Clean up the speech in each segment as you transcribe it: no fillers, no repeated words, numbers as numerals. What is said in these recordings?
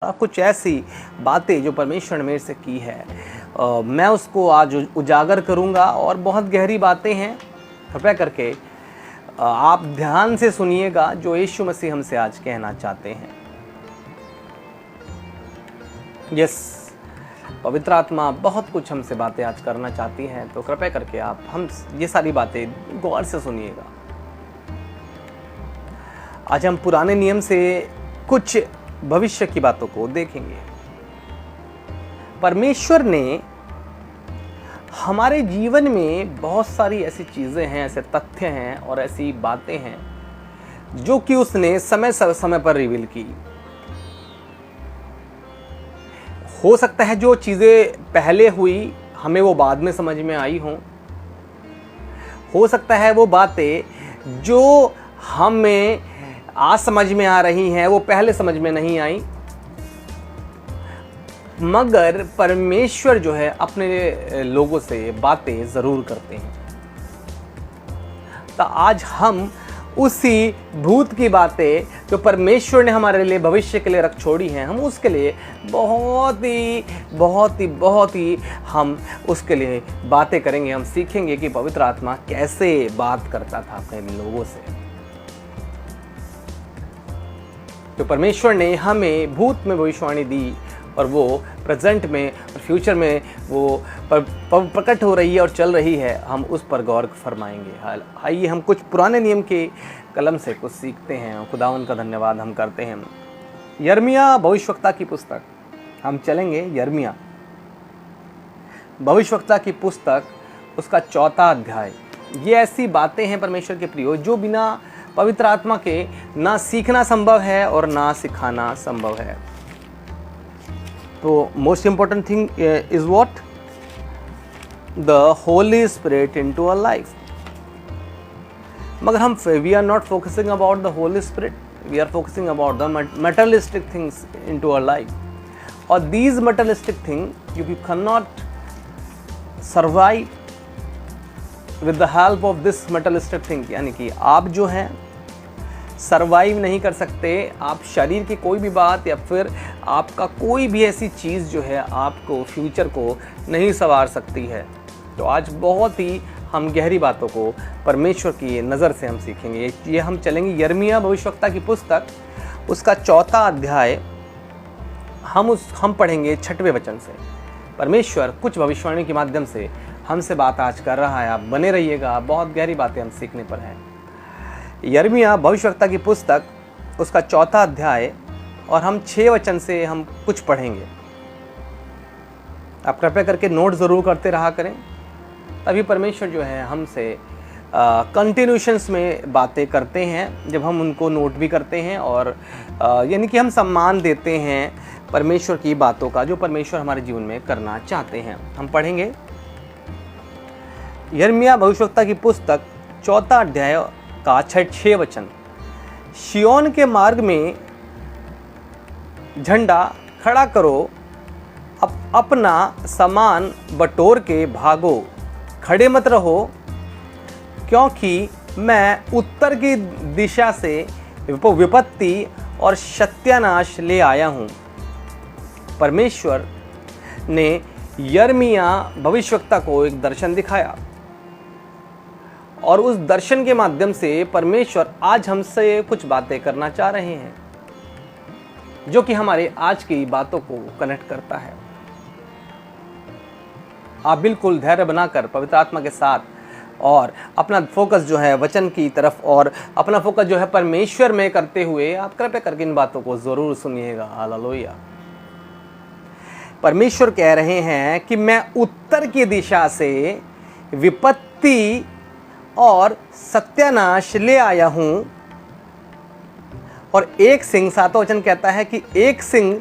कुछ ऐसी बातें जो परमेश्वर ने मेरे से की है, मैं उसको आज उजागर करूंगा। और बहुत गहरी बातें हैं, कृपया करके आप ध्यान से सुनिएगा जो यीशु मसीह हमसे आज कहना चाहते हैं। यस, पवित्र आत्मा बहुत कुछ हमसे बातें आज करना चाहती हैं, तो कृपया करके आप हम ये सारी बातें गौर से सुनिएगा। आज हम पुराने नियम से कुछ भविष्य की बातों को देखेंगे। परमेश्वर ने हमारे जीवन में बहुत सारी ऐसी चीज़ें हैं, ऐसे तथ्य हैं और ऐसी बातें हैं जो कि उसने समय समय पर रिवील की। हो सकता है जो चीज़ें पहले हुई हमें वो बाद में समझ में आई हों। हो सकता है वो बातें जो हमें आज समझ में आ रही हैं वो पहले समझ में नहीं आई, मगर परमेश्वर जो है अपने लोगों से बातें ज़रूर करते हैं। तो आज हम उसी भूत की बातें जो परमेश्वर ने हमारे लिए भविष्य के लिए रख छोड़ी हैं, हम उसके लिए बहुत ही हम उसके लिए बातें करेंगे। हम सीखेंगे कि पवित्र आत्मा कैसे बात करता था अपने लोगों से। तो परमेश्वर ने हमें भूत में भविष्यवाणी दी और वो प्रेजेंट में और फ्यूचर में वो प्रकट हो रही है और चल रही है। हम उस पर गौर फरमाएंगे। आइए हम कुछ पुराने नियम के कलम से कुछ सीखते हैं। खुदावन का धन्यवाद हम करते हैं। यिर्मयाह भविष्यवक्ता की पुस्तक हम चलेंगे। यिर्मयाह भविष्यवक्ता की पुस्तक, उसका 4वां अध्याय। ये ऐसी बातें हैं परमेश्वर के प्रियो जो बिना पवित्र आत्मा के ना सीखना संभव है और ना सिखाना संभव है। तो most important thing is what? The holy spirit into our life. मगर हम we are not focusing about the holy spirit, we are focusing about the materialistic things into our life. और these materialistic thing you can not survive with the help of this materialistic thing. यानी कि आप जो हैं survive नहीं कर सकते। आप शरीर की कोई भी बात या फिर आपका कोई भी ऐसी चीज़ जो है आपको फ्यूचर को नहीं संवार सकती है। तो आज बहुत ही हम गहरी बातों को परमेश्वर की नज़र से हम सीखेंगे। ये हम चलेंगे यिर्मयाह भविष्यवक्ता की पुस्तक, उसका 4वां अध्याय। हम पढ़ेंगे 6वें वचन से। परमेश्वर कुछ भविष्यवाणी के माध्यम से हमसे बात आज कर रहा है। आप बने रहिएगा, बहुत गहरी बातें हम सीखने पर हैं। यिर्मयाह भविष्यवक्ता की पुस्तक, उसका 4वां अध्याय और हम 6 वचन से हम कुछ पढ़ेंगे। आप कृपया करके नोट ज़रूर करते रहा करें, तभी परमेश्वर जो है हमसे कंटिन्यूशंस में बातें करते हैं जब हम उनको नोट भी करते हैं। और यानी कि हम सम्मान देते हैं परमेश्वर की बातों का जो परमेश्वर हमारे जीवन में करना चाहते हैं। हम पढ़ेंगे यिर्मयाह भविष्यवक्ता की पुस्तक 4वां अध्याय का 6 वचन। शियोन के मार्ग में झंडा खड़ा करो, अपना सामान बटोर के भागो, खड़े मत रहो, क्योंकि मैं उत्तर की दिशा से विपत्ति और सत्यानाश ले आया हूँ। परमेश्वर ने यिर्मयाह भविष्यवक्ता को एक दर्शन दिखाया और उस दर्शन के माध्यम से परमेश्वर आज हमसे कुछ बातें करना चाह रहे हैं जो कि हमारे आज की बातों को कनेक्ट करता है। आप बिल्कुल धैर्य बनाकर पवित्र आत्मा के साथ और अपना फोकस जो है वचन की तरफ और अपना फोकस जो है परमेश्वर में करते हुए आप कृपया करके इन बातों को ज़रूर सुनिएगा। हालेलुया। परमेश्वर कह रहे हैं कि मैं उत्तर की दिशा से विपत्ति और सत्यानाश ले आया हूं। और एक सिंह, 7वां वचन कहता है कि एक सिंह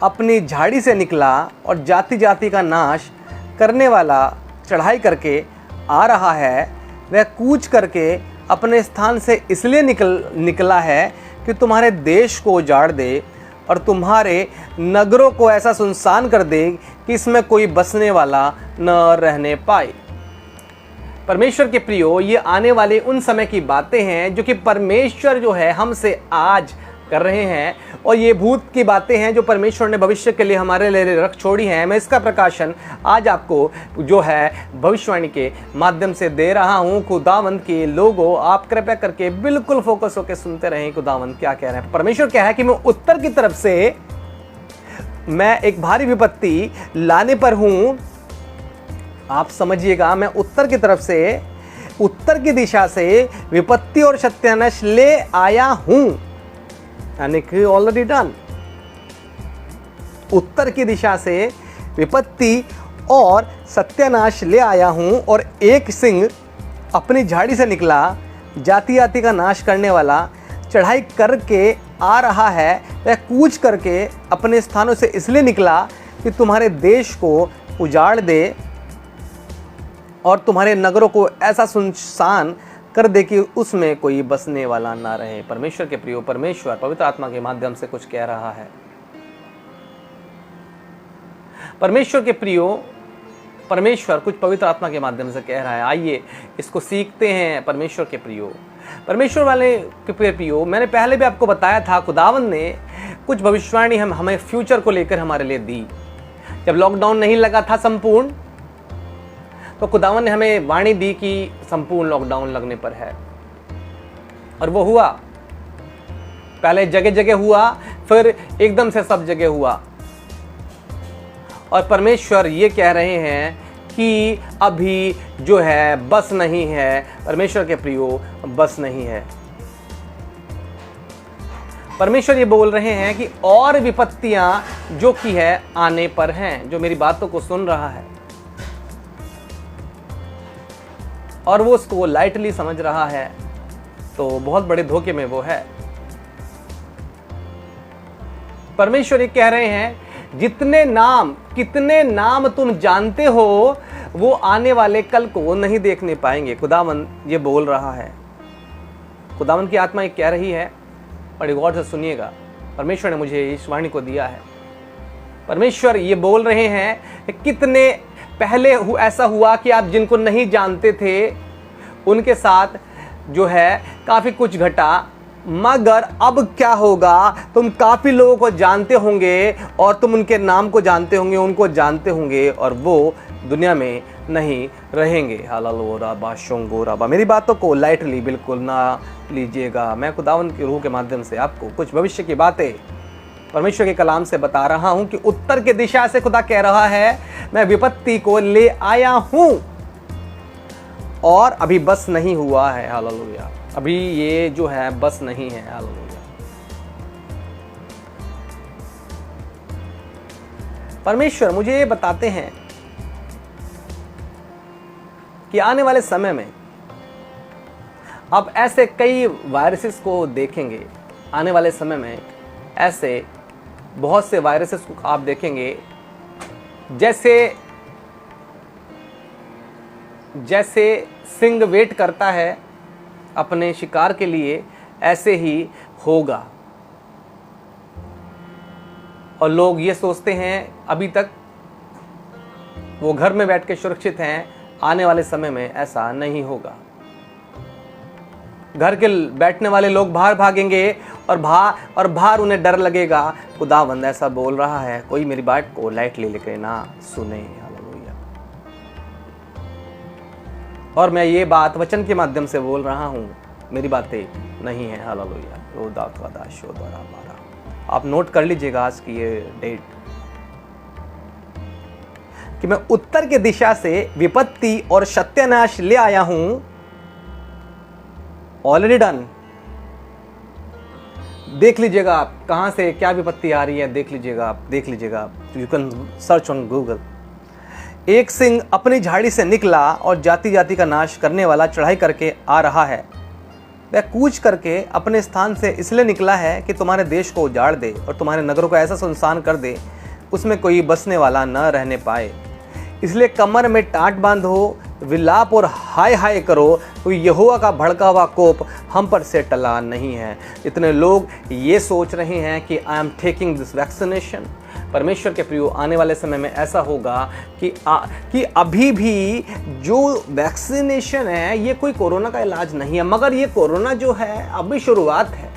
अपनी झाड़ी से निकला और जाति जाति का नाश करने वाला चढ़ाई करके आ रहा है। वह कूच करके अपने स्थान से इसलिए निकला है कि तुम्हारे देश को उजाड़ दे और तुम्हारे नगरों को ऐसा सुनसान कर दे कि इसमें कोई बसने वाला न रहने पाए। परमेश्वर के प्रियो, ये आने वाले उन समय की बातें हैं जो कि परमेश्वर जो है हमसे आज कर रहे हैं, और ये भूत की बातें हैं जो परमेश्वर ने भविष्य के लिए हमारे लिए रख छोड़ी हैं। मैं इसका प्रकाशन आज आपको जो है भविष्यवाणी के माध्यम से दे रहा हूँ। खुदावंद के लोगों, आप कृपया करके बिल्कुल फोकस होकर सुनते रहें खुदावंद क्या कह रहे हैं। परमेश्वर क्या है कि मैं उत्तर की तरफ से मैं एक भारी विपत्ति लाने पर हूँ। आप समझिएगा, मैं उत्तर की तरफ से, उत्तर की दिशा से विपत्ति और सत्यानाश ले आया हूं, यानी कि ऑलरेडी डन। उत्तर की दिशा से विपत्ति और सत्यानाश ले आया हूं, और एक सिंह अपनी झाड़ी से निकला, जाति जाति का नाश करने वाला चढ़ाई करके आ रहा है। वह कूच करके अपने स्थानों से इसलिए निकला कि तुम्हारे देश को उजाड़ दे और तुम्हारे नगरों को ऐसा सुनसान कर दे कि उसमें कोई बसने वाला ना रहे। परमेश्वर के प्रियो, परमेश्वर पवित्र आत्मा के माध्यम से कुछ कह रहा है। परमेश्वर के प्रियो, परमेश्वर कुछ पवित्र आत्मा के माध्यम से कह रहा है। आइए इसको सीखते हैं। परमेश्वर के प्रियो, परमेश्वर वाले के प्रियो, मैंने पहले भी आपको बताया था, खुदावंद ने कुछ भविष्यवाणी हमें फ्यूचर को लेकर हमारे लिए दी। जब लॉकडाउन नहीं लगा था संपूर्ण, तो खुदावंद ने हमें वाणी दी कि संपूर्ण लॉकडाउन लगने पर है, और वो हुआ। पहले जगह जगह हुआ, फिर एकदम से सब जगह हुआ। और परमेश्वर ये कह रहे हैं कि अभी जो है बस नहीं है। परमेश्वर के प्रियो, बस नहीं है। परमेश्वर ये बोल रहे हैं कि और विपत्तियां जो की है आने पर हैं। जो मेरी बातों को सुन रहा है और वो उसको लाइटली समझ रहा है, तो बहुत बड़े धोखे में वो है। परमेश्वर ये कह रहे हैं, जितने नाम, कितने नाम तुम जानते हो, वो आने वाले कल को नहीं देखने पाएंगे। खुदावंद ये बोल रहा है। खुदावंद की आत्मा ये कह रही है, बड़े गौर से सुनिएगा। परमेश्वर ने मुझे इस वाणी को दिया है। परमेश्वर ये बोल रहे हैं, कितने पहले ऐसा हुआ कि आप जिनको नहीं जानते थे उनके साथ जो है काफ़ी कुछ घटा, मगर अब क्या होगा, तुम काफ़ी लोगों को जानते होंगे और तुम उनके नाम को जानते होंगे, उनको जानते होंगे, और वो दुनिया में नहीं रहेंगे। हालेलुया। मेरी बातों को लाइटली बिल्कुल ना लीजिएगा। मैं खुदावंद की रूह के माध्यम से आपको कुछ भविष्य की बातें परमेश्वर के कलाम से बता रहा हूं कि उत्तर की दिशा से खुदा कह रहा है, मैं विपत्ति को ले आया हूं और अभी बस नहीं हुआ है। हालेलुया। अभी ये जो है बस नहीं है। हालेलुया। परमेश्वर मुझे ये बताते हैं कि आने वाले समय में अब ऐसे कई वायरसेस को देखेंगे। आने वाले समय में ऐसे बहुत से वायरसेस को आप देखेंगे, जैसे सिंह वेट करता है अपने शिकार के लिए, ऐसे ही होगा। और लोग ये सोचते हैं अभी तक वो घर में बैठ के सुरक्षित हैं, आने वाले समय में ऐसा नहीं होगा। घर के बैठने वाले लोग बाहर भागेंगे और बाहर उन्हें डर लगेगा। खुदावंद ऐसा बोल रहा है, कोई मेरी बात को लाइटली लेकर ना सुने। हालेलुया। और मैं ये बात वचन के माध्यम से बोल रहा हूं, मेरी बातें नहीं है। हालेलुया। आप नोट कर लीजिएगा आज की ये डेट कि मैं उत्तर की दिशा से विपत्ति और सत्यानाश ले आया हूं, ऑलरेडी डन। देख लीजिएगा आप कहां से क्या विपत्ति आ रही है, देख लीजिएगा आप। You can search on Google. एक सिंह अपनी झाड़ी से निकला और जाति जाति का नाश करने वाला चढ़ाई करके आ रहा है। वह कूच करके अपने स्थान से इसलिए निकला है कि तुम्हारे देश को उजाड़ दे और तुम्हारे नगरों को ऐसा सुनसान कर दे, उसमें कोई बसने वाला न रहने पाए। इसलिए कमर में टाट बांधो, विलाप और हाय हाय करो, तो यहोवा का भड़का हुआ कोप हम पर से टला नहीं है। इतने लोग ये सोच रहे हैं कि I am taking this vaccination. परमेश्वर के प्रियो, आने वाले समय में ऐसा होगा कि अभी भी जो वैक्सीनेशन है ये कोई कोरोना का इलाज नहीं है, मगर ये कोरोना जो है अभी शुरुआत है।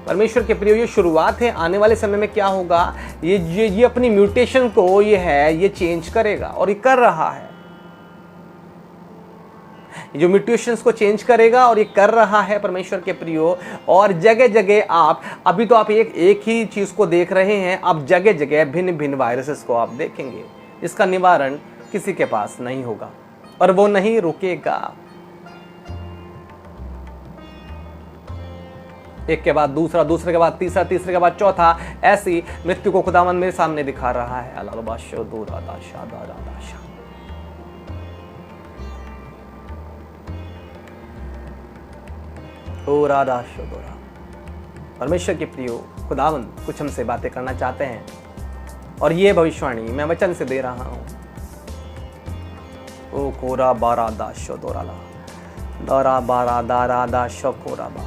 परमेश्वर के प्रियो, ये शुरुआत है, आने वाले समय में क्या होगा, ये अपनी म्यूटेशन को ये चेंज करेगा और ये कर रहा है। जो म्यूटेशंस को चेंज करेगा और ये कर रहा है परमेश्वर के प्रियो। और जगह जगह आप अभी तो आप एक ही चीज को देख रहे हैं, आप जगह जगह भिन्न भिन्न वायरसेस को आप देखेंगे। इसका निवारण किसी के पास नहीं होगा और वो नहीं रुकेगा। एक के बाद दूसरा, दूसरे के बाद तीसरा, तीसरे के बाद चौथा, ऐसी मृत्यु को खुदावन मेरे सामने दिखा रहा है। परमेश्वर के प्रियो, खुदावन कुछ हमसे बातें करना चाहते हैं और ये भविष्यवाणी मैं वचन से दे रहा हूं। ओ कोरा बारा दाशो दोराला दरा बारा दारा दाशो कोरा बा।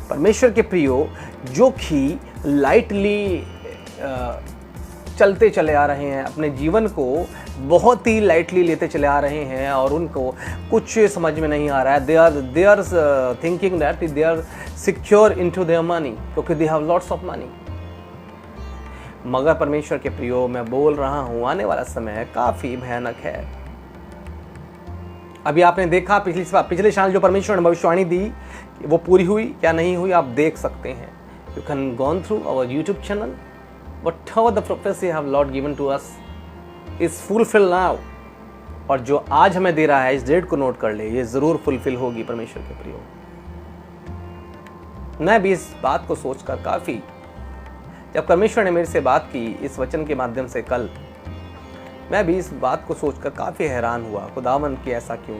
परमेश्वर के प्रियो, जो कि लाइटली चलते चले आ रहे हैं, अपने जीवन को बहुत ही लाइटली लेते चले आ रहे हैं और उनको कुछ समझ में नहीं आ रहा है। They are thinking that they are secure into their money, क्योंकि they have lots of money. मगर परमेश्वर के प्रियो, मैं बोल रहा हूं, आने वाला समय काफी भयानक है। अभी आपने देखा पिछले साल जो परमेश्वर ने भविष्यवाणी दी वो पूरी हुई क्या नहीं हुई, आप देख सकते हैं। You can gone through our YouTube channel, whatever the prophecy have Lord given to us is fulfilled now। और जो आज हमें दे रहा है, इस डेट को नोट कर ले, ये जरूर फुलफिल होगी परमेश्वर के प्रियो। मैं भी इस बात को सोचकर काफी, जब परमेश्वर ने मेरे से बात की इस वचन के माध्यम से कल, मैं भी इस बात को सोचकर काफी हैरान हुआ, खुदावन की ऐसा क्यों।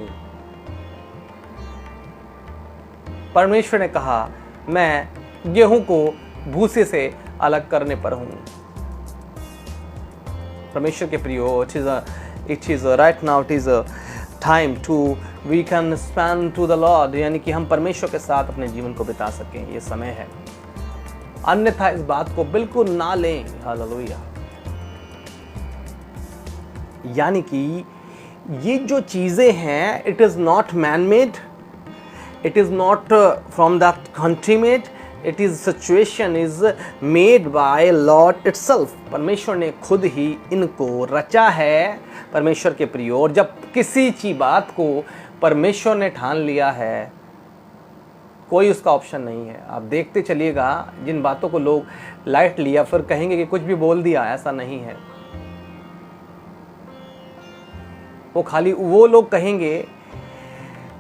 परमेश्वर ने कहा, मैं गेहूं को भूसे से अलग करने पर हूं। परमेश्वर के प्रियो, it is right now, it is time to we can spend to the Lord, यानी कि हम परमेश्वर के साथ अपने जीवन को बिता सकें, ये समय है। अन्यथा इस बात को बिल्कुल ना लें। हालेलुया। यानी कि ये जो चीजें हैं, it is not man made, it is not from that country made, it is situation is made by Lord itself. परमेश्वर ने खुद ही इनको रचा है परमेश्वर के प्रियो। और जब किसी चीज बात को परमेश्वर ने ठान लिया है, कोई उसका ऑप्शन नहीं है। आप देखते चलिएगा, जिन बातों को लोग लाइट लिया फिर कहेंगे कि कुछ भी बोल दिया, ऐसा नहीं है। वो खाली वो लोग कहेंगे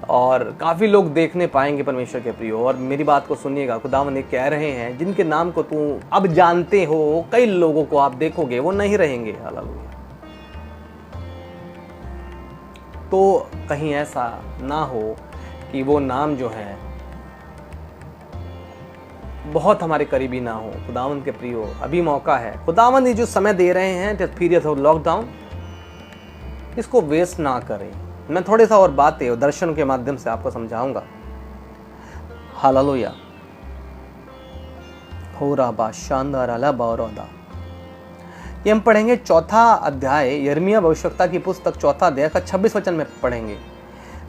और काफ़ी लोग देखने पाएंगे परमेश्वर के प्रियो। और मेरी बात को सुनिएगा, खुदावन ये कह रहे हैं, जिनके नाम को तू अब जानते हो, कई लोगों को आप देखोगे वो नहीं रहेंगे। हालेलुया। तो कहीं ऐसा ना हो कि वो नाम जो है बहुत हमारे करीबी ना हो। खुदावन के प्रियो, अभी मौका है। खुदावन ये जो समय दे रहे हैं, पीरियड ऑफ लॉकडाउन, इसको वेस्ट ना करें। मैं थोड़े सा और बातें दर्शन के माध्यम से आपको समझाऊंगा। हालेलुया। हो रहा शानदार अला बारोदा। ये हम पढ़ेंगे चौथा अध्याय, यिर्मयाह भविष्यवक्ता की पुस्तक चौथा अध्याय का 26 वचन में पढ़ेंगे।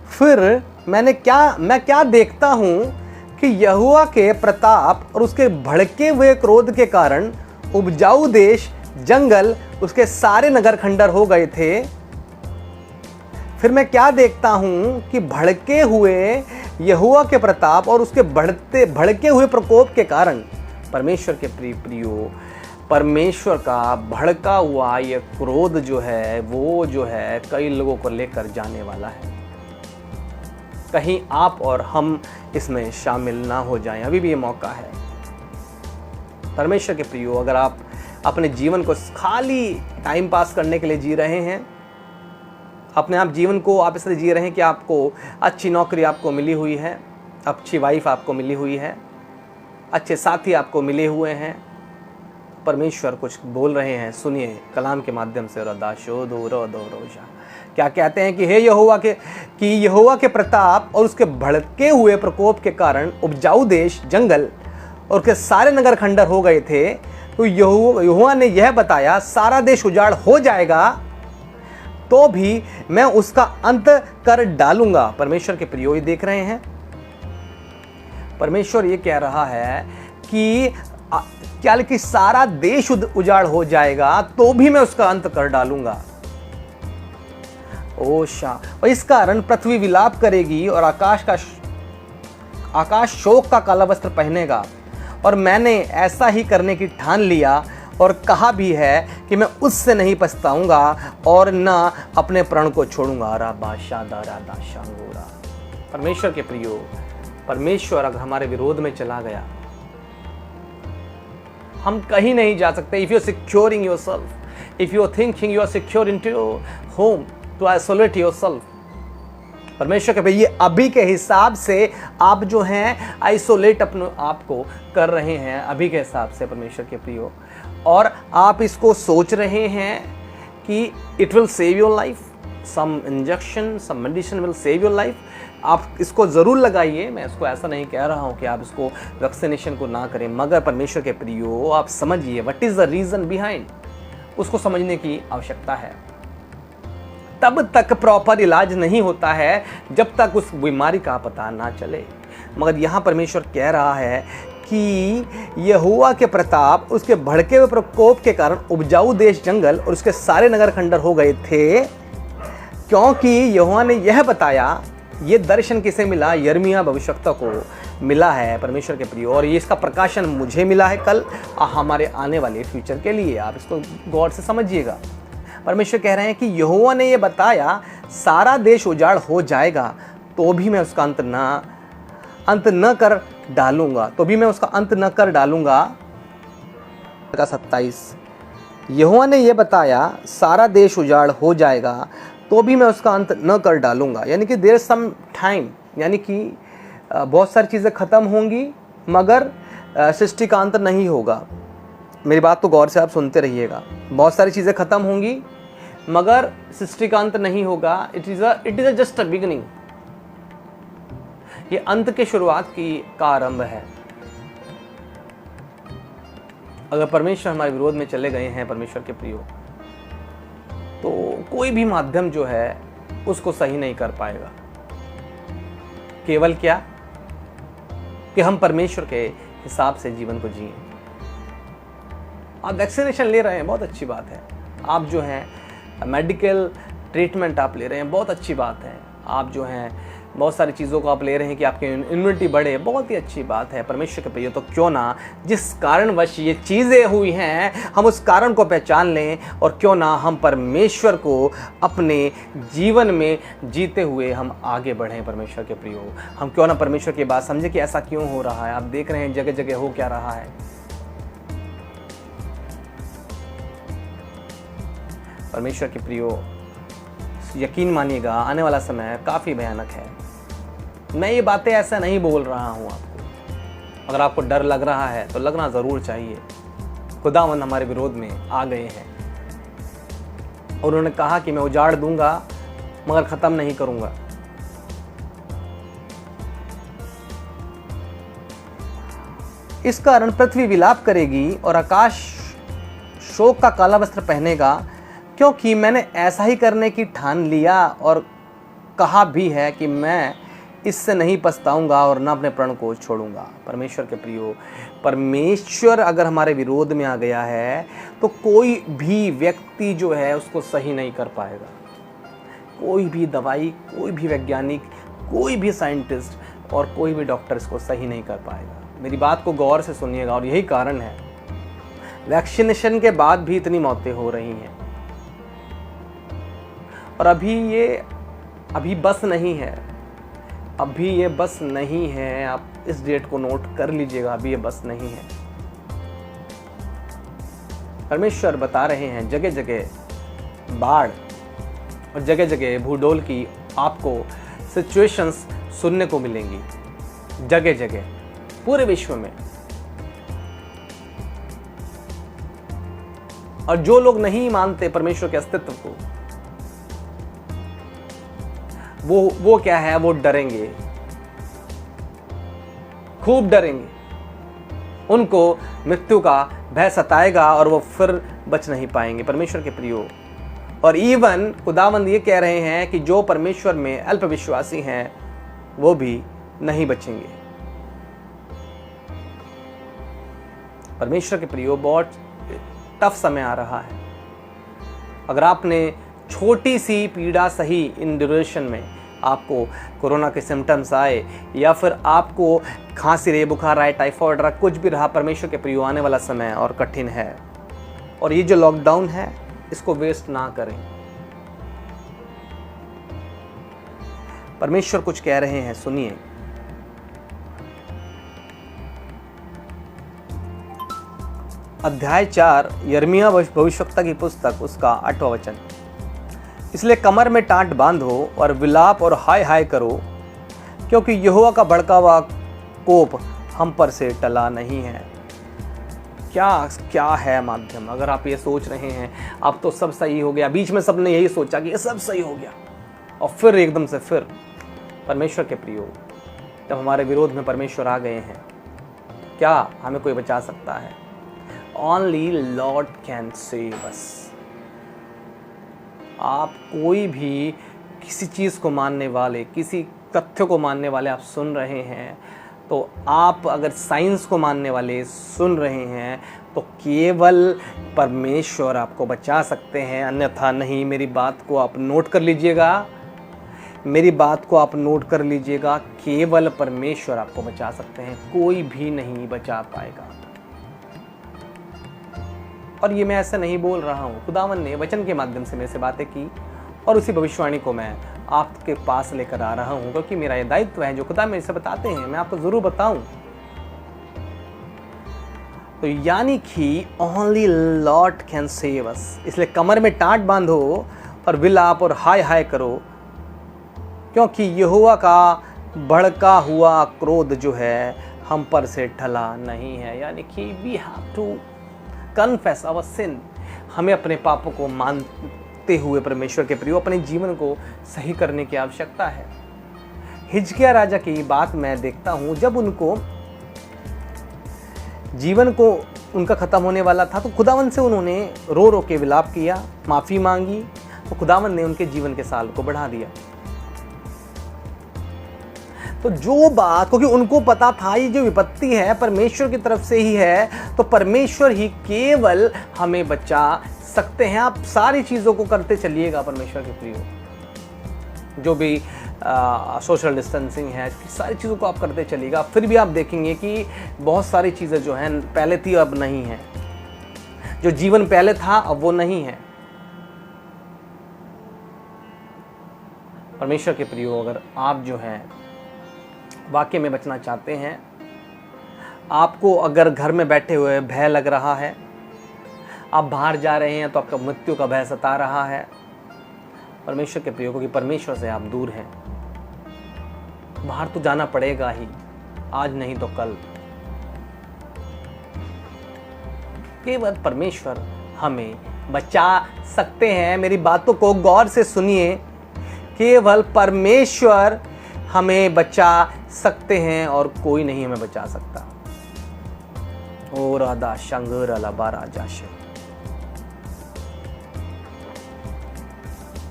फिर मैं क्या देखता हूं कि यहोवा के प्रताप और उसके भड़के हुए क्रोध के कारण उपजाऊ देश, जंगल, उसके सारे नगर खंडर हो गए थे। फिर मैं क्या देखता हूं कि भड़के हुए यहोवा के प्रताप और उसके भड़के हुए प्रकोप के कारण परमेश्वर के प्रियो, परमेश्वर का भड़का हुआ यह क्रोध जो है, वो जो है कई लोगों को लेकर जाने वाला है। कहीं आप और हम इसमें शामिल ना हो जाएं, अभी भी ये मौका है। परमेश्वर के प्रियो, अगर आप अपने जीवन को खाली टाइम पास करने के लिए जी रहे हैं, अपने आप जीवन को आप इसलिए जी रहे हैं कि आपको अच्छी नौकरी आपको मिली हुई है, अच्छी वाइफ आपको मिली हुई है, अच्छे साथी आपको मिले हुए हैं, परमेश्वर कुछ बोल रहे हैं, सुनिए कलाम के माध्यम से। क्या कहते हैं कि हे यहोवा के प्रताप और उसके भड़के हुए प्रकोप के कारण उपजाऊ देश, जंगल और के सारे नगर खंडर हो गए थे। तो यहोवा ने यह बताया, सारा देश उजाड़ हो जाएगा तो भी मैं उसका अंत कर डालूंगा। परमेश्वर के प्रियो, ये देख रहे हैं, परमेश्वर ये कह रहा है कि क्या कि सारा देश उजाड़ हो जाएगा तो भी मैं उसका अंत कर डालूंगा। ओशा, और इस कारण पृथ्वी विलाप करेगी और आकाश शोक का काला वस्त्र पहनेगा। और मैंने ऐसा ही करने की ठान लिया और कहा भी है कि मैं उससे नहीं पछताऊंगा और न अपने प्रण को छोड़ूंगा। परमेश्वर के प्रियो, परमेश्वर अगर हमारे विरोध में चला गया, हम कहीं नहीं जा सकते। If you are securing yourself, if you are thinking you are secure in to your home, to isolate yourself, परमेश्वर के ये अभी के हिसाब से आप जो हैं आइसोलेट अपने आप को कर रहे हैं अभी के हिसाब से परमेश्वर के प्रियो, और आप इसको सोच रहे हैं कि it will save your life, some injection, some medicine will save your life. आप इसको ज़रूर लगाइए, मैं इसको ऐसा नहीं कह रहा हूँ कि आप इसको वैक्सीनेशन को ना करें, मगर परमेश्वर के प्रियो आप समझिए what is the reason behind, उसको समझने की आवश्यकता है। तब तक प्रॉपर इलाज नहीं होता है जब तक उस बीमारी का पता ना चले। मगर यहाँ परमेश्वर कह रहा है कि यहोवा के प्रताप, उसके भड़के हुए प्रकोप के कारण उपजाऊ देश जंगल और उसके सारे नगर खंडर हो गए थे, क्योंकि यहोवा ने यह बताया। ये दर्शन किसे मिला? यिर्मयाह भविष्यवक्ता को मिला है परमेश्वर के प्रिय, और ये इसका प्रकाशन मुझे मिला है कल हमारे आने वाले फ्यूचर के लिए। आप इसको गौर से समझिएगा। परमेश्वर कह रहे हैं कि यहोवा ने ये बताया सारा देश उजाड़ हो जाएगा तो भी मैं उसका अंत न कर डालूंगा, तो भी मैं उसका अंत न कर डालूंगा। 27, यहोवा ने यह बताया सारा देश उजाड़ हो जाएगा तो भी मैं उसका अंत न कर डालूंगा। यानी कि देयर सम टाइम, यानी कि बहुत सारी चीज़ें ख़त्म होंगी मगर सृष्टि का अंत नहीं होगा। मेरी बात तो गौर से आप सुनते रहिएगा। बहुत सारी चीज़ें ख़त्म होंगी मगर सृष्टि का अंत नहीं होगा। It is a just a beginning. ये अंत के शुरुआत का आरंभ है। अगर परमेश्वर हमारे विरोध में चले गए हैं परमेश्वर के प्रियो, तो कोई भी माध्यम जो है उसको सही नहीं कर पाएगा। केवल क्या कि हम परमेश्वर के हिसाब से जीवन को जिए। आप वैक्सीनेशन ले रहे हैं, बहुत अच्छी बात है। आप जो हैं मेडिकल ट्रीटमेंट आप ले रहे हैं, बहुत अच्छी बात है। आप जो हैं बहुत सारी चीज़ों को आप ले रहे हैं कि आपकी इम्यूनिटी बढ़े, बहुत ही अच्छी बात है परमेश्वर के प्रिय। तो क्यों ना जिस कारणवश ये चीज़ें हुई हैं हम उस कारण को पहचान लें, और क्यों ना हम परमेश्वर को अपने जीवन में जीते हुए हम आगे बढ़ें परमेश्वर के प्रिय। हम क्यों ना परमेश्वर की बात समझे कि ऐसा क्यों हो रहा है। आप देख रहे हैं जगह जगह हो क्या रहा है। परमेश्वर के प्रियो, यकीन मानिएगा आने वाला समय काफ़ी भयानक है। मैं ये बातें ऐसा नहीं बोल रहा हूँ आपको। अगर आपको डर लग रहा है तो लगना ज़रूर चाहिए। खुदावंद हमारे विरोध में आ गए हैं और उन्होंने कहा कि मैं उजाड़ दूंगा मगर ख़त्म नहीं करूंगा। इस कारण पृथ्वी विलाप करेगी और आकाश शोक का काला वस्त्र पहनेगा, क्योंकि मैंने ऐसा ही करने की ठान लिया और कहा भी है कि मैं इससे नहीं पछताऊंगा और ना अपने प्रण को छोड़ूंगा। परमेश्वर के प्रियो, परमेश्वर अगर हमारे विरोध में आ गया है तो कोई भी व्यक्ति जो है उसको सही नहीं कर पाएगा। कोई भी दवाई, कोई भी वैज्ञानिक, कोई भी साइंटिस्ट और कोई भी डॉक्टर इसको सही नहीं कर पाएगा। मेरी बात को गौर से सुनिएगा। और यही कारण है वैक्सीनेशन के बाद भी इतनी मौतें हो रही हैं। और अभी बस नहीं है, अभी ये बस नहीं है। आप इस डेट को नोट कर लीजिएगा, अभी ये बस नहीं है। परमेश्वर बता रहे हैं जगह जगह बाढ़ और जगह जगह भूडोल की आपको सिचुएशंस सुनने को मिलेंगी, जगह जगह पूरे विश्व में। और जो लोग नहीं मानते परमेश्वर के अस्तित्व को, वो क्या है, वो डरेंगे, खूब डरेंगे। उनको मृत्यु का भय सताएगा और वो फिर बच नहीं पाएंगे परमेश्वर के प्रियो। और इवन खुदावंद ये कह रहे हैं कि जो परमेश्वर में अल्प विश्वासी हैं वो भी नहीं बचेंगे। परमेश्वर के प्रियो, बहुत टफ समय आ रहा है। अगर आपने छोटी सी पीड़ा सही इन ड्यूरेशन में, आपको कोरोना के सिम्टम्स आए या फिर आपको खांसी रही, बुखार आए, टाइफॉइड रहा, कुछ भी रहा, परमेश्वर के प्रियो आने वाला समय और कठिन है। और ये जो लॉकडाउन है इसको वेस्ट ना करें। परमेश्वर कुछ कह रहे हैं, सुनिए। अध्याय 4 यिर्मयाह भविष्यवक्ता की पुस्तक, उसका 8वां वचन। इसलिए कमर में टाट बांधो और विलाप और हाय हाय करो, क्योंकि यहोवा का भड़का हुआ कोप हम पर से टला नहीं है। क्या है माध्यम? अगर आप ये सोच रहे हैं अब तो सब सही हो गया, बीच में सबने यही सोचा कि ये सब सही हो गया, और फिर एकदम से फिर परमेश्वर के प्रियो, जब हमारे विरोध में परमेश्वर आ गए हैं, क्या हमें कोई बचा सकता है? Only Lord can save us. आप कोई भी किसी चीज़ को मानने वाले, किसी तथ्य को मानने वाले आप सुन रहे हैं, तो आप अगर साइंस को मानने वाले सुन रहे हैं, तो केवल परमेश्वर आपको बचा सकते हैं, अन्यथा नहीं। मेरी बात को आप नोट कर लीजिएगा, मेरी बात को आप नोट कर लीजिएगा। केवल परमेश्वर आपको बचा सकते हैं, कोई भी नहीं बचा पाएगा। और ये मैं ऐसे नहीं बोल रहा हूँ, खुदावन ने वचन के माध्यम से मेरे से बातें की, और उसी भविष्यवाणी को मैं आपके पास लेकर आ रहा हूँ, क्योंकि मेरा ये दायित्व है। जो खुदा मेरे से बताते हैं मैं आपको ज़रूर बताऊँ। तो यानी कि only Lord can save us. इसलिए कमर में टाट बांधो और विलाप और हाय हाय करो, क्योंकि यहोवा का भड़का हुआ क्रोध जो है हम पर से टला नहीं है। यानी कि we have to confess our sin. हमें अपने पापों को मानते हुए परमेश्वर के प्रियो अपने जीवन को सही करने की आवश्यकता है। हिजकिय्याह राजा की बात मैं देखता हूँ, जब उनको जीवन को उनका ख़त्म होने वाला था, तो खुदावन से उन्होंने रो रो के विलाप किया, माफ़ी मांगी, तो खुदावन ने उनके जीवन के साल को बढ़ा दिया। तो जो बात, क्योंकि उनको पता था ये जो विपत्ति है परमेश्वर की तरफ से ही है, तो परमेश्वर ही केवल हमें बचा सकते हैं। आप सारी चीज़ों को करते चलिएगा परमेश्वर के प्रियो, जो भी सोशल डिस्टेंसिंग है, सारी चीज़ों को आप करते चलिएगा, फिर भी आप देखेंगे कि बहुत सारी चीज़ें जो हैं पहले थी अब नहीं है। जो जीवन पहले था अब वो नहीं है। परमेश्वर के प्रियो, अगर आप जो हैं वाकई में बचना चाहते हैं, आपको अगर घर में बैठे हुए भय लग रहा है, आप बाहर जा रहे हैं तो आपका मृत्यु का भय सता रहा है, परमेश्वर के प्रियो, क्योंकि परमेश्वर से आप दूर हैं, बाहर तो जाना पड़ेगा ही, आज नहीं तो कल। केवल परमेश्वर हमें बचा सकते हैं। मेरी बातों को गौर से सुनिए, केवल परमेश्वर हमें बचा सकते हैं और कोई नहीं हमें बचा सकता। ओ राधा शंगर अलबा राजाश।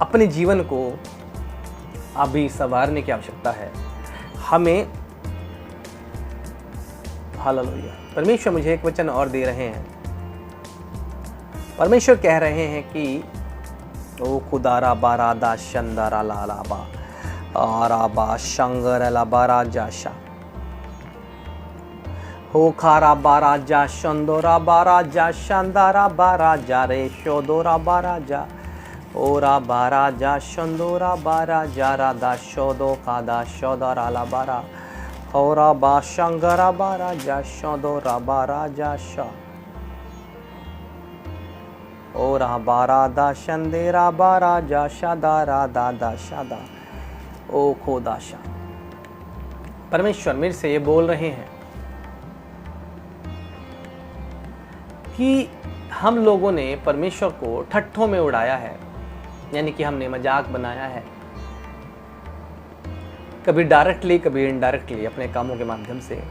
अपने जीवन को अभी संवारने की आवश्यकता है हमें। हालेलुया। परमेश्वर मुझे एक वचन और दे रहे हैं। परमेश्वर कह रहे हैं कि ओ खुदारा बारादा शंदारा लालाबा आराबा शंगर लाबारा जाशा हो खारा बारा जा शंदोरा बारा जा शानदारा बारा जा रे शोदोरा बारा जा ओरा बारा जा शंदोरा बारा जा राधा शोदो कादा शोदरा ला बारा ओरा बा शंगरा बारा जा शोदोरा बारा जा शा ओरा बारा दा शंदेरा बारा जा शादारा दादा शादा ओ खोदाशा। परमेश्वर मेरे से ये बोल रहे हैं कि हम लोगों ने परमेश्वर को ठट्ठों में उड़ाया है, यानी कि हमने मजाक बनाया है, कभी डायरेक्टली कभी इनडायरेक्टली अपने कामों के माध्यम से।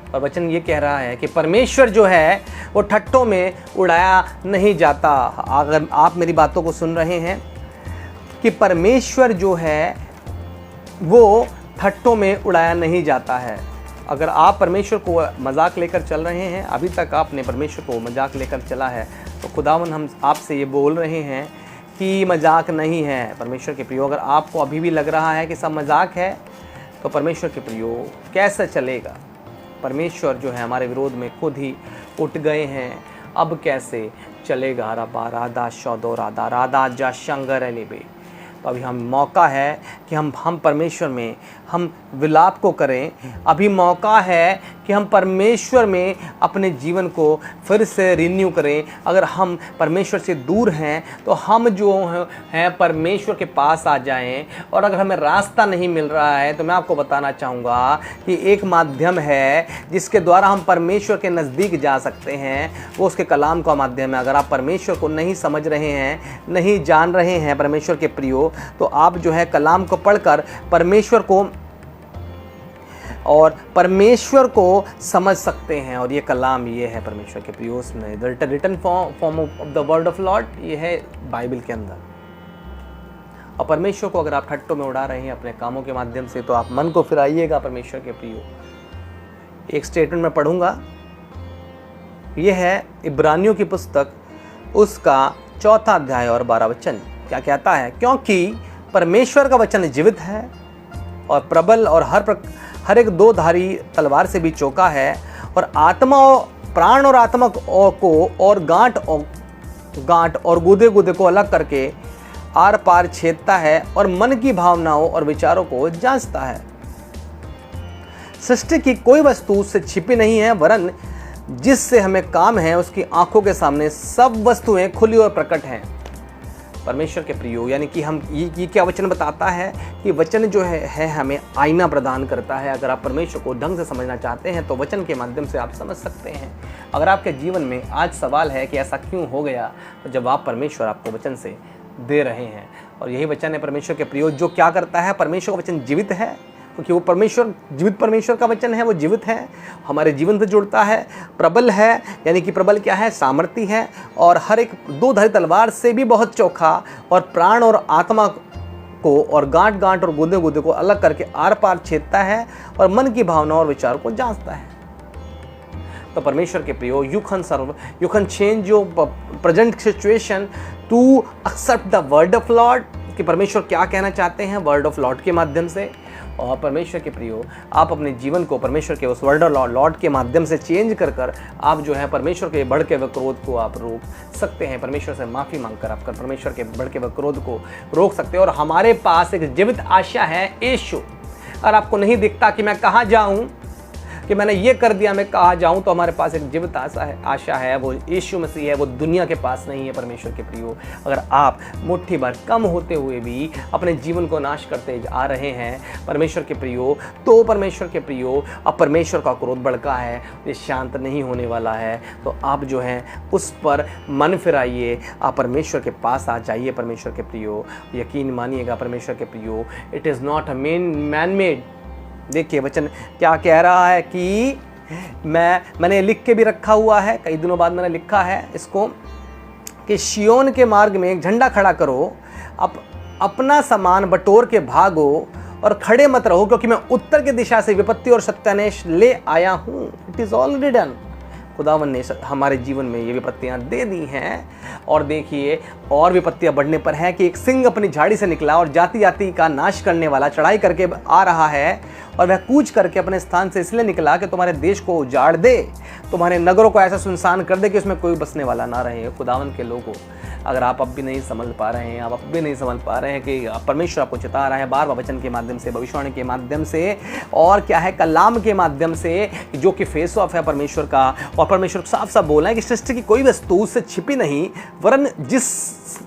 और वचन ये कह रहा है कि परमेश्वर जो है वो ठट्ठों में उड़ाया नहीं जाता। अगर आप मेरी बातों को सुन रहे हैं कि परमेश्वर जो है वो ठट्ठों में उड़ाया नहीं जाता है। अगर आप परमेश्वर को मजाक लेकर चल रहे हैं, अभी तक आपने परमेश्वर को मजाक लेकर चला है, तो खुदावन हम आपसे ये बोल रहे हैं कि मजाक नहीं है परमेश्वर के प्रियो। अगर आपको अभी भी लग रहा है कि सब मजाक है, तो परमेश्वर के प्रियो कैसे चलेगा? परमेश्वर जो है हमारे विरोध में खुद ही उठ गए हैं, अब कैसे चलेगा? रबा राधा शौदो राधा राधा जा शंगर निबे। तो अभी हम मौका है कि हम परमेश्वर में हम विलाप को करें। अभी मौका है कि हम परमेश्वर में अपने जीवन को फिर से रिन्यू करें। अगर हम परमेश्वर से दूर हैं तो हम जो हैं परमेश्वर के पास आ जाएं। और अगर हमें रास्ता नहीं मिल रहा है तो मैं आपको बताना चाहूँगा कि एक माध्यम है जिसके द्वारा हम परमेश्वर के नज़दीक जा सकते हैं, वो उसके कलाम का माध्यम है। अगर आप परमेश्वर को नहीं समझ रहे हैं, नहीं जान रहे हैं परमेश्वर के प्रियो, तो आप जो है कलाम को पढ़कर परमेश्वर को और परमेश्वर को समझ सकते हैं। और ये कलाम ये है परमेश्वर के प्रियो, उसमें the written form of the word of Lord, ये है बाइबल के अंदर। और परमेश्वर को अगर आप ठट्टों में उड़ा रहे हैं अपने कामों के माध्यम से, तो आप मन को फिराइएगा परमेश्वर के प्रियो। एक स्टेटमेंट में पढ़ूंगा, यह है इब्रानियों की पुस्तक उसका 4 अध्याय और 12 वचन। क्या कहता है? क्योंकि परमेश्वर का वचन जीवित है और प्रबल और हर एक 2 धारी तलवार से भी चौका है, और आत्मा प्राण और आत्मा को और गांठ और गुदे को अलग करके आर पार छेदता है और मन की भावनाओं और विचारों को जांचता है। सृष्टि की कोई वस्तु उससे छिपी नहीं है, वरन जिससे हमें काम है उसकी आंखों के सामने सब वस्तुएं खुली और प्रकट हैं। परमेश्वर के प्रियो, यानी कि हम ये क्या वचन बताता है कि वचन जो है हमें आईना प्रदान करता है। अगर आप परमेश्वर को ढंग से समझना चाहते हैं तो वचन के माध्यम से आप समझ सकते हैं। अगर आपके जीवन में आज सवाल है कि ऐसा क्यों हो गया, तो जवाब परमेश्वर आपको वचन से दे रहे हैं। और यही वचन है परमेश्वर के प्रियो, जो क्या करता है, परमेश्वर का वचन जीवित है, क्योंकि वो जीवित परमेश्वर का वचन है, वो जीवित है, हमारे जीवन से जुड़ता है। प्रबल है, यानी कि प्रबल क्या है? सामर्थी है, और हर एक 2 धारी तलवार से भी बहुत चोखा, और प्राण और आत्मा को और गांठ और गुदे को अलग करके आर पार छेदता है और मन की भावनाओं और विचार को जांचता है। तो परमेश्वर के प्रियो, you can change your present situation to accept the word of Lord, कि परमेश्वर क्या कहना चाहते हैं वर्ड ऑफ लॉर्ड के माध्यम से। और परमेश्वर के प्रियो, आप अपने जीवन को परमेश्वर के उस वर्ड ऑफ लॉर्ड के माध्यम से चेंज कर आप जो है परमेश्वर के भड़के हुए क्रोध को आप रोक सकते हैं। परमेश्वर से माफ़ी मांगकर आप परमेश्वर के भड़के हुए क्रोध को रोक सकते हैं। और हमारे पास एक जीवित आशा है, यीशु। और आपको नहीं दिखता कि मैं कहाँ जाऊँ, कि मैंने ये कर दिया, मैं कहाँ जाऊँ, तो हमारे पास एक जीवित आशा है, वो यीशु मसीह है। वो दुनिया के पास नहीं है परमेश्वर के प्रियो। अगर आप मुट्ठी भर कम होते हुए भी अपने जीवन को नाश करते आ रहे हैं परमेश्वर के प्रियो, तो परमेश्वर के प्रियो, अब परमेश्वर का क्रोध भड़का है, ये शांत नहीं होने वाला है। तो आप जो है उस पर मन फिराइए, आप परमेश्वर के पास आ जाइए परमेश्वर के प्रियो। यकीन मानिएगा परमेश्वर के प्रियो, it is not a man made. देखिए वचन क्या कह रहा है कि मैंने लिख के भी रखा हुआ है, कई दिनों बाद मैंने लिखा है इसको, कि शियोन के मार्ग में एक झंडा खड़ा करो, अपना सामान बटोर के भागो और खड़े मत रहो, क्योंकि मैं उत्तर की दिशा से विपत्ति और सत्यानाश ले आया हूँ। It is already done. खुदावन ने हमारे जीवन में ये विपत्तियाँ दे दी हैं। और देखिए और विपत्तियाँ बढ़ने पर हैं कि एक सिंह अपनी झाड़ी से निकला और जाति जाति का नाश करने वाला चढ़ाई करके आ रहा है, और वह कूच करके अपने स्थान से इसलिए निकला कि तुम्हारे देश को उजाड़ दे, तुम्हारे नगरों को ऐसा सुनसान कर दे कि उसमें कोई बसने वाला ना रहे। खुदावन के लोगों, अगर आप अब भी नहीं समझ पा रहे हैं, आप अब भी नहीं समझ पा रहे हैं कि परमेश्वर आपको चिता रहा है बार बार वचन के माध्यम से, भविष्यवाणी के माध्यम से, और क्या है कलाम के माध्यम से, जो कि फेस ऑफ है परमेश्वर का। और परमेश्वर साफ साफ बोला है कि सृष्टि की कोई वस्तु उससे छिपी नहीं, वरन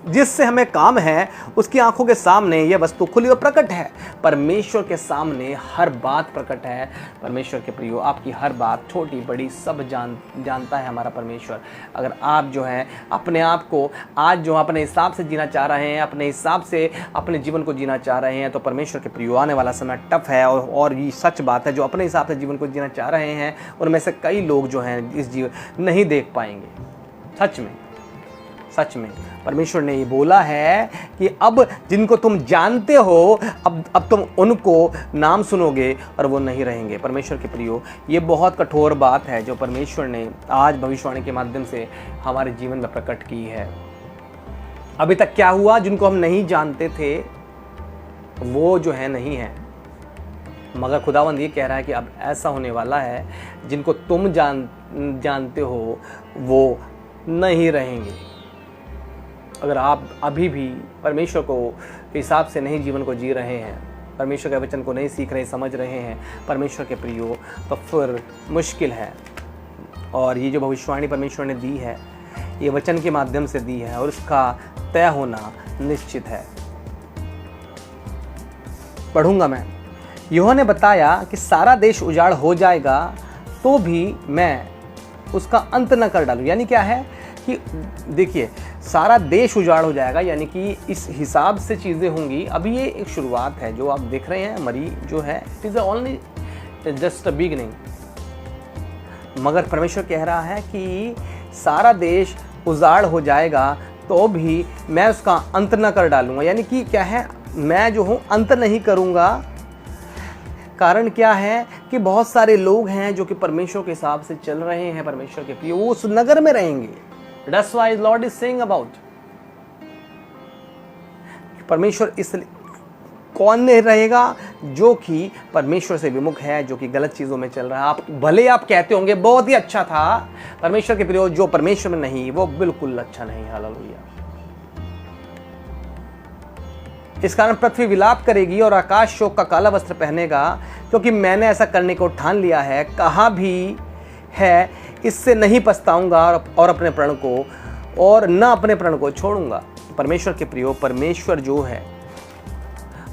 जिससे हमें काम है उसकी आंखों के सामने यह वस्तु खुली और प्रकट है। परमेश्वर के सामने हर बात प्रकट है। परमेश्वर के प्रियो, आपकी हर बात छोटी बड़ी सब जानता है हमारा परमेश्वर। अगर आप जो है अपने आप को आज जो अपने हिसाब से जीना चाह रहे हैं, अपने हिसाब से अपने जीवन को जीना चाह रहे हैं, तो परमेश्वर के प्रियो आने वाला समय टफ है। और ये सच बात है, जो अपने हिसाब से जीवन को जीना चाह रहे हैं उनमें से कई लोग जो हैं इस जीवन नहीं देख पाएंगे। सच में सच में परमेश्वर ने ये बोला है कि अब जिनको तुम जानते हो अब तुम उनको नाम सुनोगे और वो नहीं रहेंगे। परमेश्वर के प्रियो, ये बहुत कठोर बात है जो परमेश्वर ने आज भविष्यवाणी के माध्यम से हमारे जीवन में प्रकट की है। अभी तक क्या हुआ, जिनको हम नहीं जानते थे वो जो है नहीं है, मगर खुदावंद ये कह रहा है कि अब ऐसा होने वाला है जिनको तुम जानते हो वो नहीं रहेंगे। अगर आप अभी भी परमेश्वर को हिसाब से नहीं जीवन को जी रहे हैं, परमेश्वर के वचन को नहीं सीख रहे, समझ रहे हैं परमेश्वर के प्रियो, तो फिर मुश्किल है। और ये जो भविष्यवाणी परमेश्वर ने दी है, ये वचन के माध्यम से दी है और इसका तय होना निश्चित है। पढ़ूंगा मैं। यूहन्ना ने बताया कि सारा देश उजाड़ हो जाएगा तो भी मैं उसका अंत न कर डालूं। यानी क्या है कि देखिए, सारा देश उजाड़ हो जाएगा, यानी कि इस हिसाब से चीज़ें होंगी। अभी ये एक शुरुआत है जो आप देख रहे हैं, मरी जो है, it is only just a beginning. मगर परमेश्वर कह रहा है कि सारा देश उजाड़ हो जाएगा तो भी मैं उसका अंत न कर डालूंगा। यानी कि क्या है, मैं जो हूँ अंत नहीं करूँगा। कारण क्या है कि बहुत सारे लोग हैं जो कि परमेश्वर के हिसाब से चल रहे हैं, परमेश्वर के प्रिय, वो उस नगर में रहेंगे। That's why Lord is saying about परमेश्वर इसलिए कौन नहीं रहेगा, जो कि परमेश्वर से विमुख है, जो कि गलत चीजों में चल रहा है। आप भले आप कहते होंगे बहुत ही अच्छा था, परमेश्वर के प्रिय, जो परमेश्वर में नहीं वो बिल्कुल अच्छा नहीं। हालेलुया। इस कारण पृथ्वी विलाप करेगी और आकाश शोक का काला वस्त्र पहनेगा, क्योंकि मैंने ऐसा करने को ठान लिया है। कहा भी है, इससे नहीं पछताऊंगा और अपने प्रण को और न अपने प्रण को छोड़ूंगा। परमेश्वर के प्रियो, परमेश्वर जो है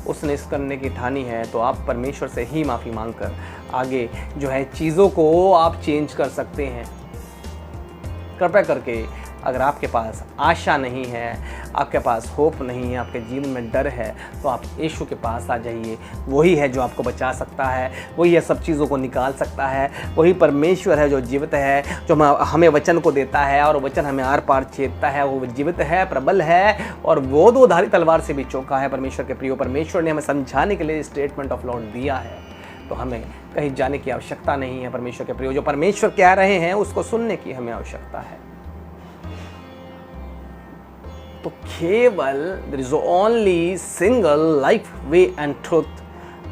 उसने इस करने की ठानी है, तो आप परमेश्वर से ही माफ़ी मांगकर आगे जो है चीज़ों को आप चेंज कर सकते हैं। कृपया करके, अगर आपके पास आशा नहीं है, आपके पास होप नहीं है, आपके जीवन में डर है, तो आप यीशु के पास आ जाइए। वही है जो आपको बचा सकता है, वही है सब चीज़ों को निकाल सकता है। वही परमेश्वर है जो जीवित है, जो हमें वचन को देता है और वचन हमें आर पार छेदता है। वो जीवित है, प्रबल है और वो दो धारी तलवार से भी चौका है। परमेश्वर के प्रियो, परमेश्वर ने हमें समझाने के लिए स्टेटमेंट ऑफ लॉर्ड दिया है, तो हमें कहीं जाने की आवश्यकता नहीं है। परमेश्वर के प्रियो, जो परमेश्वर कह रहे हैं उसको सुनने की हमें आवश्यकता है। तो केवल there is only single life, way and truth,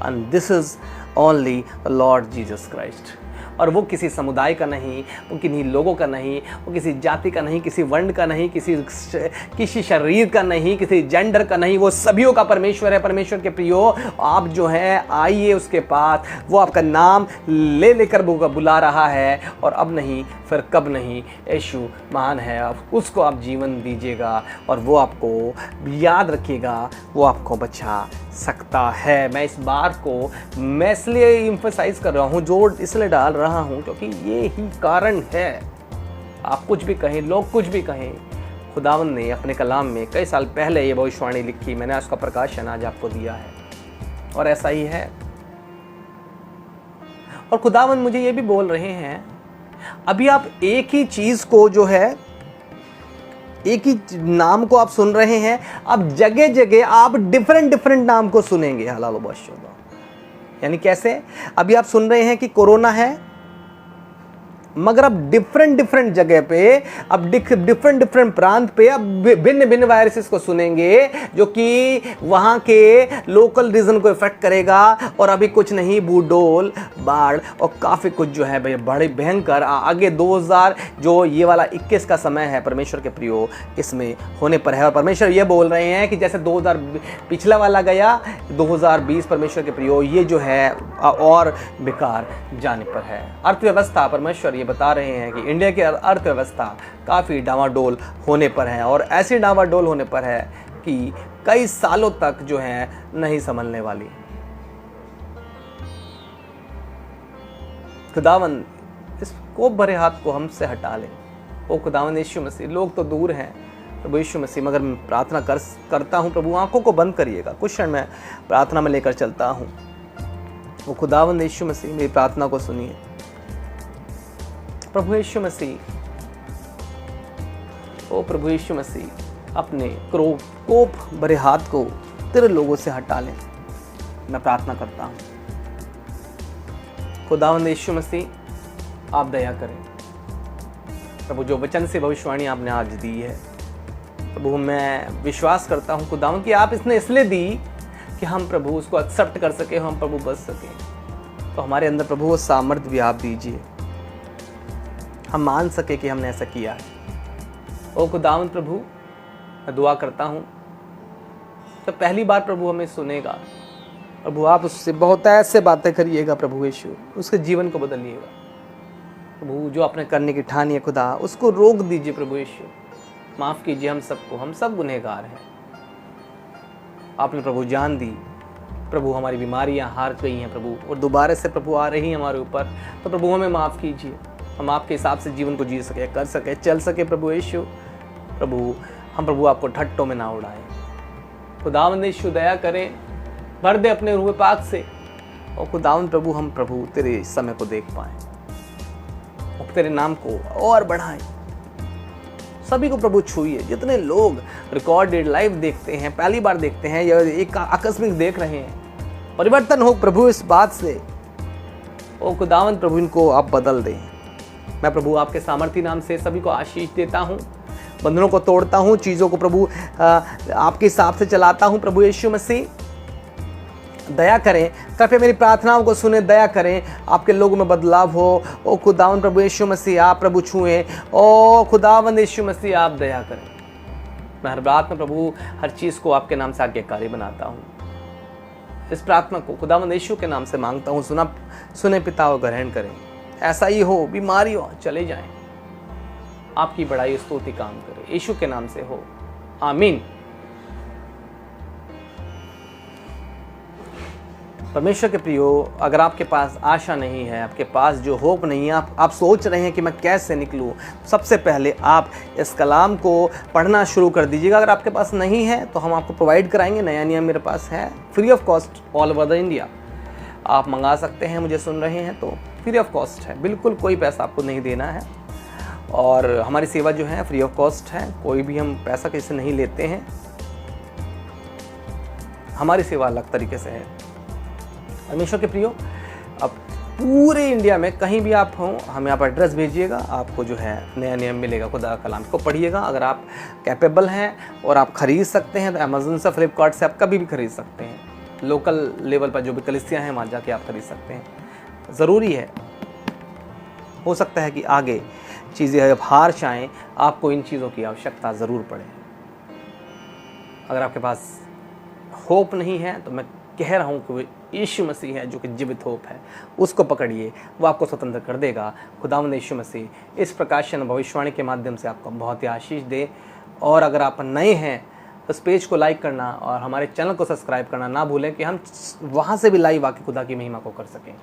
and this is only the Lord Jesus Christ। और वो किसी समुदाय का नहीं, वो किन्हीं लोगों का नहीं, वो किसी जाति का नहीं, किसी वर्ण का नहीं, किसी शरीर का नहीं, किसी जेंडर का नहीं, वो सभीयों का परमेश्वर है। परमेश्वर के प्रियो, आप जो है आइए उसके पास, वो आपका नाम ले लेकर बुला रहा है, और अब नहीं फिर कब नहीं, यीशु महान है। उसको आप जीवन दीजिएगा और वो आपको याद रखिएगा, वो आपको बचा सकता है। मैं इस बात को मैं इसलिए इम्फेसाइज कर रहा हूँ, जोर इसलिए डाल रहा हूँ क्योंकि ये ही कारण है। आप कुछ भी कहें, लोग कुछ भी कहें, खुदावंद ने अपने कलाम में कई साल पहले ये भविष्यवाणी लिखी, मैंने उसका प्रकाशन आज आपको दिया है, और ऐसा ही है। और खुदावंद मुझे ये भी बोल रहे हैं, अभी आप एक ही चीज को जो है, एक ही नाम को आप सुन रहे हैं, अब जगह जगह आप डिफरेंट नाम को सुनेंगे। हलालो बशुदा। यानी कैसे? अभी आप सुन रहे हैं कि कोरोना है, मगर अब डिफरेंट जगह पे, अब डिफरेंट प्रांत पे अब भिन्न वायरसेस को सुनेंगे, जो कि वहाँ के लोकल रीजन को इफेक्ट करेगा। और अभी कुछ नहीं, बूडोल, बाढ़ और काफ़ी कुछ जो है भैया बड़े भयंकर आगे 2000 जो ये वाला 21 का समय है, परमेश्वर के प्रियो, इसमें होने पर है। और परमेश्वर ये बोल रहे हैं कि जैसे 2000 पिछला वाला गया, 2020 परमेश्वर के प्रियो ये जो है और बेकार जाने पर है। अर्थव्यवस्था, परमेश्वर ये बता रहे हैं कि इंडिया की अर्थव्यवस्था काफ़ी डावाडोल होने पर है, और ऐसी डावाडोल होने पर है कि कई सालों तक जो है नहीं संभलने वाली। खुदावन इस कोप भरे हाथ को हमसे हटा ले। ओ खुदावन यीशु मसीह, लोग तो दूर हैं प्रभु यीशु मसीह, मगर मैं प्रार्थना करता हूँ प्रभु, आंखों को बंद करिएगा, कुछ क्षण मैं प्रार्थना में लेकर चलता हूँ। वो खुदावन यीशु मसीह, मेरी प्रार्थना को सुनिए। प्रभु यीशु मसीह, ओ प्रभु यीशु मसीह अपने कोप भरे हाथ को तेरे लोगों से हटा लें, मैं प्रार्थना करता हूँ। खुदावंद यीशु मसीह आप दया करें प्रभु, जो वचन से भविष्यवाणी आपने आज दी है प्रभु, मैं विश्वास करता हूँ खुदावंद कि आप इसने इसलिए दी कि हम प्रभु उसको एक्सेप्ट कर सके, हम प्रभु बच सकें। तो हमारे अंदर प्रभु वो सामर्थ्य भी आप दीजिए, हम मान सके कि हमने ऐसा किया है। ओ खुदावंद प्रभु, मैं दुआ करता हूँ तो पहली बार प्रभु हमें सुनेगा प्रभु, आप उससे बहुत ऐसे बातें करिएगा प्रभु यीशु, उसके जीवन को बदलिएगा प्रभु। जो आपने करने की ठानी है खुदा, उसको रोक दीजिए प्रभु यीशु, माफ़ कीजिए हम सबको, हम सब गुनहगार हैं। आपने प्रभु जान दी प्रभु, हमारी बीमारियां हार गई हैं प्रभु और दोबारा से प्रभु आ रही हैं हमारे ऊपर, तो प्रभु हमें माफ़ कीजिए, हम आपके हिसाब से जीवन को जी सके, कर सके, चल सके प्रभु यीशु। प्रभु हम प्रभु आपको ठट्टों में ना उड़ाएं। खुदावंद यीशु दया करें, भर दे अपने रूह पाक से, और खुदावंद प्रभु हम प्रभु तेरे समय को देख पाएं और तेरे नाम को और बढ़ाएं। सभी को प्रभु छूइए, जितने लोग रिकॉर्डेड लाइव देखते हैं, पहली बार देखते हैं या एक आकस्मिक देख रहे हैं, परिवर्तन हो प्रभु इस बात से। ओ खुदावंद प्रभु इनको आप बदल दें। मैं प्रभु आपके सामर्थी नाम से सभी को आशीष देता हूँ, बंधनों को तोड़ता हूँ, चीज़ों को प्रभु आपके हिसाब से चलाता हूँ। प्रभु यीशु मसीह दया करें, कृपया मेरी प्रार्थनाओं को सुने, दया करें, आपके लोगों में बदलाव हो। ओ खुदावंद प्रभु यीशु मसीह आप प्रभु छुएं, ओ खुदावंद यीशु मसीह आप दया करें। मैं हर बात में प्रभु हर चीज़ को आपके नाम से आज्ञाकारी बनाता हूँ। इस प्रार्थना को खुदावंद यीशु के नाम से मांगता हूँ, सुने पिता और ग्रहण करें। ऐसा ही हो, बीमारी हो चले जाएं, आपकी बड़ाई स्तुति काम करे, यीशु के नाम से हो, आमीन। परमेश्वर के प्रियो, अगर आपके पास आशा नहीं है, आपके पास जो होप नहीं है, आप सोच रहे हैं कि मैं कैसे निकलूं, सबसे पहले आप इस कलाम को पढ़ना शुरू कर दीजिएगा। अगर आपके पास नहीं है तो हम आपको प्रोवाइड कराएंगे, नया नियम मेरे पास है, free of cost all over the India. आप मंगा सकते हैं, मुझे सुन रहे हैं तो फ्री ऑफ कॉस्ट है, बिल्कुल कोई पैसा आपको नहीं देना है। और हमारी सेवा जो है फ्री ऑफ कॉस्ट है, कोई भी हम पैसा किसी से नहीं लेते हैं, हमारी सेवा अलग तरीके से है। परमेश्वर के प्रियो, अब पूरे इंडिया में कहीं भी आप हों, हमें आप एड्रेस भेजिएगा, आपको जो है नया नियम मिलेगा। खुदा का कलाम को पढ़िएगा। अगर आप कैपेबल हैं और आप ख़रीद सकते हैं तो अमेज़न से, फ्लिपकार्ट से आप कभी भी खरीद सकते हैं। लोकल लेवल पर जो भी कलीसियाँ हैं वहाँ जाके आप खरीद सकते हैं। ज़रूरी है, हो सकता है कि आगे चीज़ें अब हार जाएँ, आपको इन चीज़ों की आवश्यकता ज़रूर पड़े। अगर आपके पास होप नहीं है तो मैं कह रहा हूँ कि वो यीशु मसीह है जो कि जीवित होप है, उसको पकड़िए, वो आपको स्वतंत्र कर देगा। खुदावंद यीशु मसीह इस प्रकाशन भविष्यवाणी के माध्यम से आपको बहुत ही आशीष दे। और अगर आप नए हैं तो इस पेज को लाइक करना और हमारे चैनल को सब्सक्राइब करना ना भूलें कि हम वहाँ से भी लाइव आके खुदा की महिमा को कर सकें।